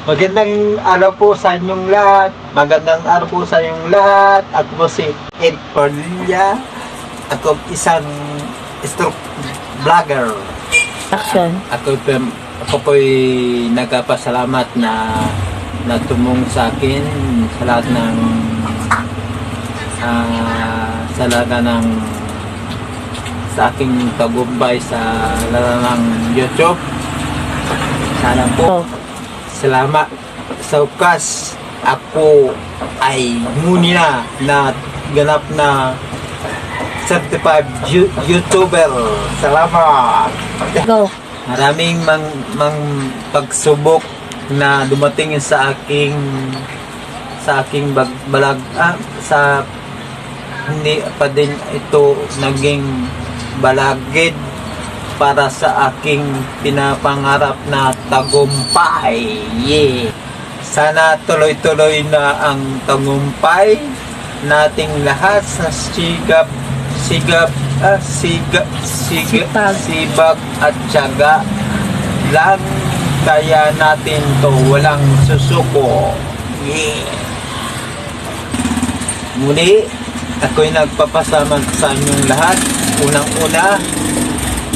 Magandang araw po sa inyong lahat. Magandang araw po sa inyong lahat. Ako po si Ed Cornelia. Ako isang stroke vlogger. Action. Ako po'y nagpapasalamat na tumulong sa akin sa lahat ng sa aking tagumpay sa laranang YouTube. Sana po salamat sa wakas ako ay muni na ganap na certified YouTuber. Salamat. Go. Maraming pagsubok na dumating sa aking balag sa hindi pa din ito naging balagid para sa aking pinapangarap na tagumpay. Yeah. Sana tuloy-tuloy na ang tagumpay nating lahat sa sibag at tiyaga lang kaya natin to walang susuko. Yeah. Muli, ako'y nagpapasalamat sa inyong lahat. Unang-una,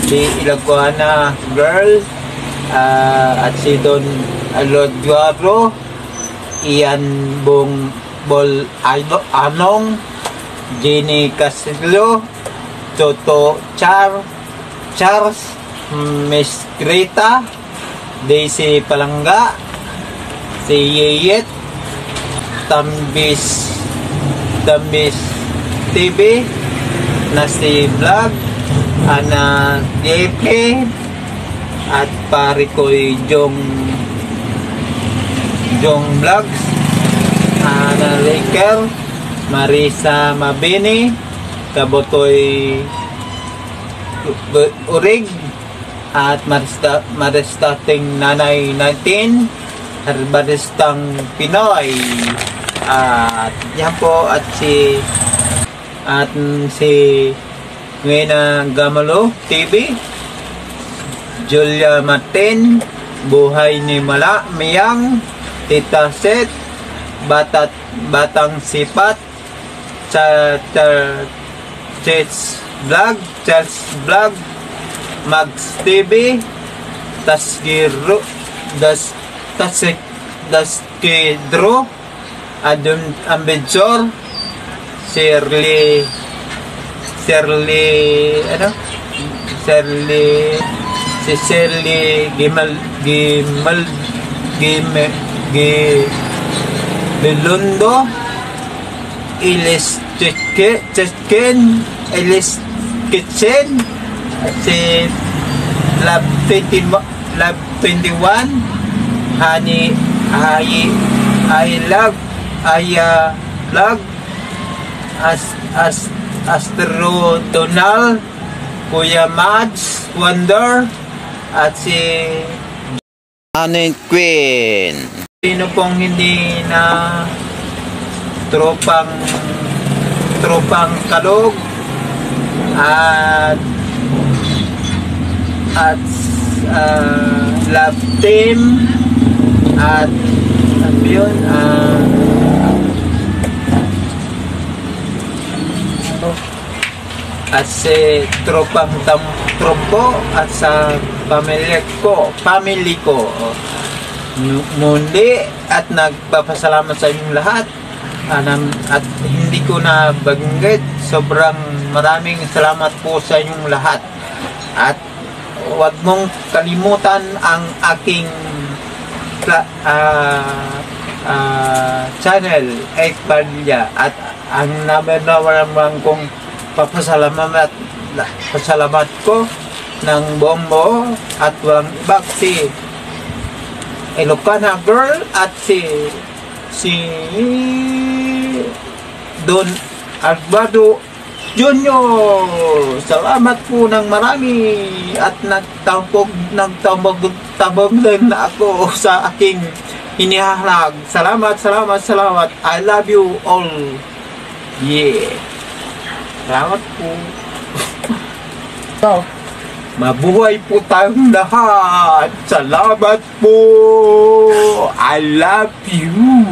si Ilagwana Girl at si Don Alodguaro, Ian Bol Anong, Jenny Castillo, Toto Charles, Miss Greta, Daisy Palangga, si Yeyet, Tambis TV, Nasi Vlog, Ana DP, at pare ko'y Jong Vlogs, Ana Laker, Marisa Mabini, Kabotoy Urig, at Maristating Nanay 19, Baristang Pinoy, at yan po, at si Nguena Gamalo TV, Julia Martin, Buhay ni Miyang, Tita Set, Batang Sipat, Charles Vlog, Max TV, Taskidro, Adun Ambedjor, Shirley Belundo, Ilis Kitchen, si Lab 21, Honey I Love Aya Vlog, Astro Donal, Kuya Mads Wonder, at si Anin Queen. Sino pong hindi na tropang kalog at love team at yun, at si tropang trompo at sa pamilya ko mundi, at nagpapasalamat sa inyong lahat, at hindi ko na banggit, sobrang maraming salamat po sa inyong lahat, at huwag mong kalimutan ang aking channel Ekpadilla, at ang naman kong pasalamat ko ng bombo at walang ibang si Ilocana Girl at si Don Alvaro Junior. Salamat po ng marami, at nagtabog din na ako sa aking inihalag. Salamat. I love you all. Yeah. Salamat po. Go. Mabuhay po tayong lahat. Salamat po. I love you.